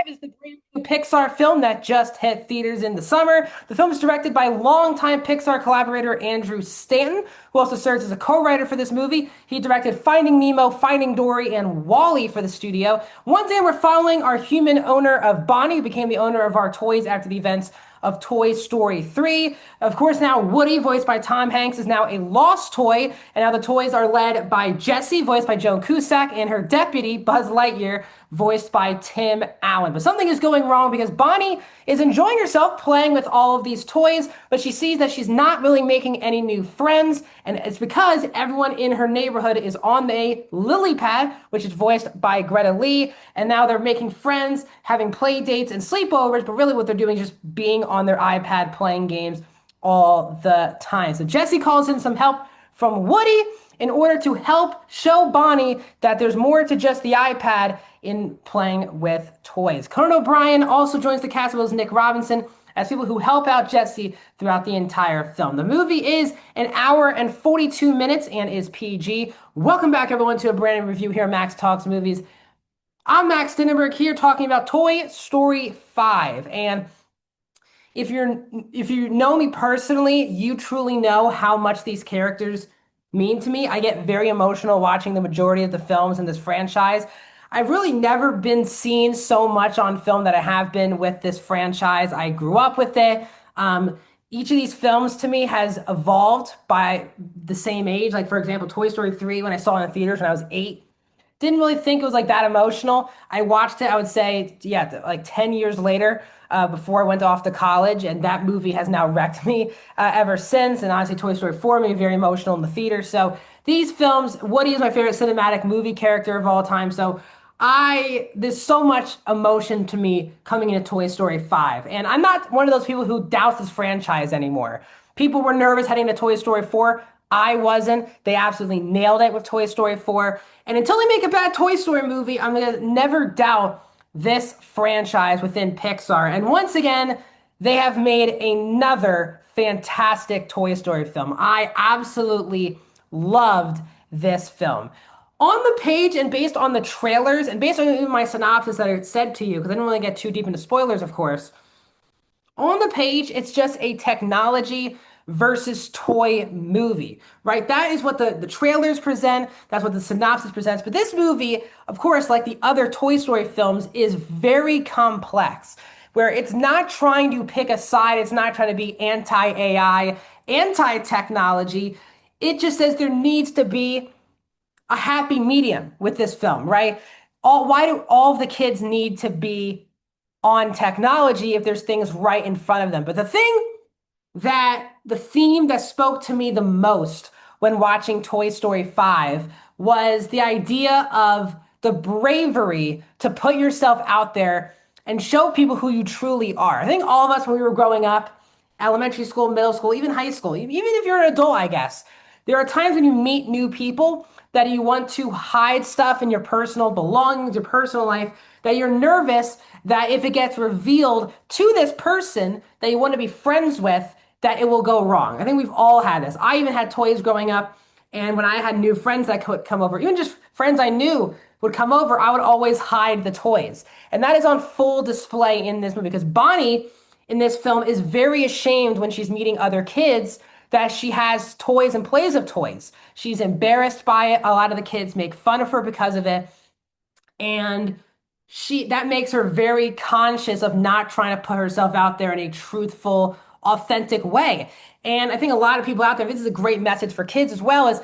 5 is the brand new Pixar film that just hit theaters in the summer. The film is directed by longtime Pixar collaborator Andrew Stanton, who also serves as a co-writer for this movie. He directed Finding Nemo, Finding Dory, and Wall-E for the studio. Once again, we're following our human owner of Bonnie, who became the owner of our toys after the events of Toy Story 3. Of course, now Woody, voiced by Tom Hanks, is now a lost toy, and now the toys are led by Jessie, voiced by Joan Cusack, and her deputy, Buzz Lightyear, voiced by Tim Allen. But something is going wrong because Bonnie is enjoying herself playing with all of these toys, but she sees that she's not really making any new friends, and it's because everyone in her neighborhood is on the lily pad, which is voiced by Greta Lee, and now they're making friends, having play dates and sleepovers, but really what they're doing is just being on their iPad playing games all the time. So Jessie calls in some help from Woody in order to help show Bonnie that there's more to just the iPad in playing with toys. Conan O'Brien also joins the cast as Nick Robinson as people who help out Jessie throughout the entire film. The movie is an hour and 42 minutes and is PG. Welcome back, everyone, to a brand new review here at Max Talks Movies. I'm Max Dinenberg here talking about Toy Story 5. And if you know me personally, you truly know how much these characters mean to me. I get very emotional watching the majority of the films in this franchise. I've really never been seen so much on film that I have been with this franchise. I grew up with it. Each of these films to me has evolved by the same age. Like, for example, Toy Story 3, when I saw it in the theaters when I was 8, didn't really think it was like that emotional. I watched it, I would say, yeah, like 10 years later, before I went off to college, and that movie has now wrecked me ever since. And honestly, Toy Story 4 made me very emotional in the theater. So these films, Woody is my favorite cinematic movie character of all time. So there's so much emotion to me coming into Toy Story 5. And I'm not one of those people who doubts this franchise anymore. People were nervous heading to Toy Story 4. I wasn't. They absolutely nailed it with Toy Story 4. And until they make a bad Toy Story movie, I'm going to never doubt this franchise within Pixar. And once again, they have made another fantastic Toy Story film. I absolutely loved this film. On the page and based on the trailers and based on even my synopsis that I said to you, because I didn't really get too deep into spoilers, of course, on the page, it's just a technology versus toy movie, right? That is what the trailers present. That's what the synopsis presents. But this movie, of course, like the other Toy Story films, is very complex, where it's not trying to pick a side. It's not trying to be anti-AI, anti-technology. It just says there needs to be a happy medium with this film, right? Why do all of the kids need to be on technology if there's things right in front of them? But the theme that spoke to me the most when watching Toy Story 5 was the idea of the bravery to put yourself out there and show people who you truly are. I think all of us, when we were growing up, elementary school, middle school, even high school, even if you're an adult, I guess, there are times when you meet new people that you want to hide stuff in your personal belongings, your personal life, that you're nervous that if it gets revealed to this person that you want to be friends with, that it will go wrong. I think we've all had this. I even had toys growing up, and when I had new friends that could come over, even just friends I knew would come over, I would always hide the toys. And that is on full display in this movie because Bonnie in this film is very ashamed when she's meeting other kids that she has toys and plays with toys. She's embarrassed by it. A lot of the kids make fun of her because of it. And that makes her very conscious of not trying to put herself out there in a truthful, authentic way. And I think a lot of people out there, this is a great message for kids as well, is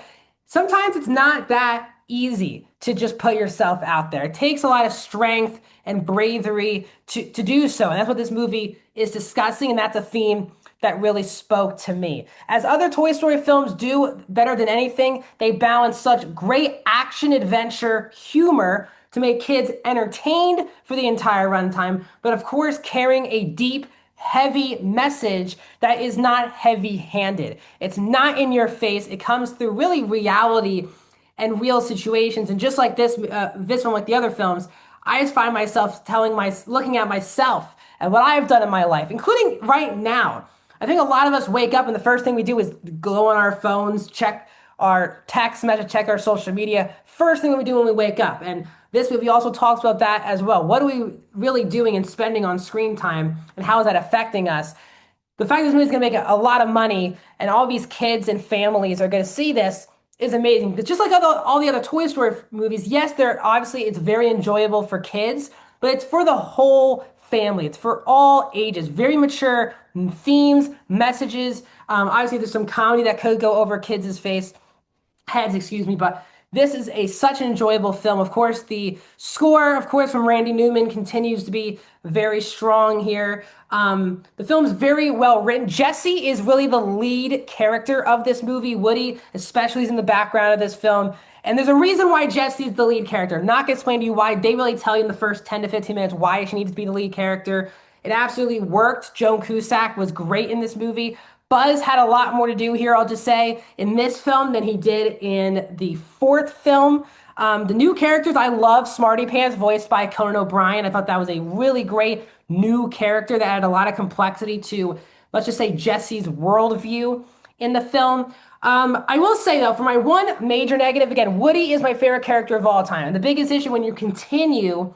sometimes it's not that easy to just put yourself out there. It takes a lot of strength and bravery to do so. And that's what this movie is discussing. And that's a theme that really spoke to me. As other Toy Story films do better than anything, they balance such great action, adventure, humor to make kids entertained for the entire runtime, but of course carrying a deep, heavy message that is not heavy-handed. It's not in your face. It comes through really reality and real situations. And just like this one, like the other films, I just find myself looking at myself and what I've done in my life, including right now. I think a lot of us wake up and the first thing we do is go on our phones, check our text message, check our social media, first thing we do when we wake up. And this movie also talks about that as well. What are we really doing and spending on screen time, and how is that affecting us? The fact that this movie is going to make a lot of money and all these kids and families are going to see this is amazing. But just like all the other Toy Story movies, yes, they're obviously it's very enjoyable for kids, but it's for the whole family. It's for all ages. Very mature themes, messages. Obviously, there's some comedy that could go over kids' heads, excuse me, but this is such an enjoyable film. Of course, the score, of course, from Randy Newman continues to be very strong here. The film is very well written. Jesse is really the lead character of this movie. Woody, especially, is in the background of this film. And there's a reason why Jesse is the lead character. I'm not going to explain to you why. They really tell you in the first 10 to 15 minutes why she needs to be the lead character. It absolutely worked. Joan Cusack was great in this movie. Buzz had a lot more to do here, I'll just say, in this film than he did in the fourth film. The new characters, I love Smarty Pants, voiced by Conan O'Brien. I thought that was a really great new character that had a lot of complexity to, let's just say, Jesse's worldview in the film. I will say, though, for my one major negative, again, Woody is my favorite character of all time. And the biggest issue when you continue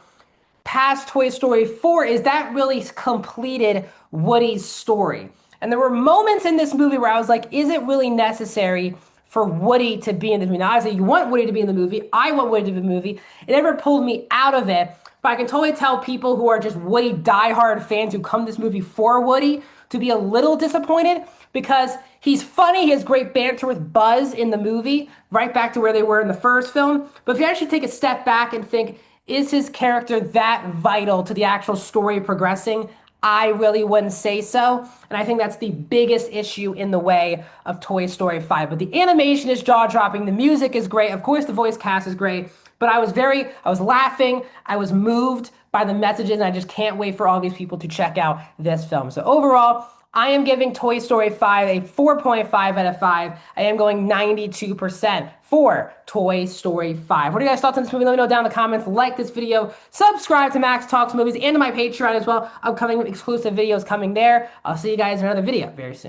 past Toy Story 4 is that really completed Woody's story. And there were moments in this movie where I was like, is it really necessary for Woody to be in the movie? Now, obviously, you want Woody to be in the movie. I want Woody to be in the movie. It never pulled me out of it. But I can totally tell people who are just Woody diehard fans who come to this movie for Woody to be a little disappointed because he's funny. He has great banter with Buzz in the movie, right back to where they were in the first film. But if you actually take a step back and think, is his character that vital to the actual story progressing? I really wouldn't say so. And I think that's the biggest issue in the way of Toy Story 5. But the animation is jaw-dropping. The music is great. Of course, the voice cast is great. But I was laughing. I was moved by the messages. And I just can't wait for all these people to check out this film. So overall, I am giving Toy Story 5 a 4.5 out of 5. I am going 92% for Toy Story 5. What are you guys' thoughts on this movie? Let me know down in the comments. Like this video. Subscribe to Max Talks Movies and to my Patreon as well. Upcoming exclusive videos coming there. I'll see you guys in another video very soon.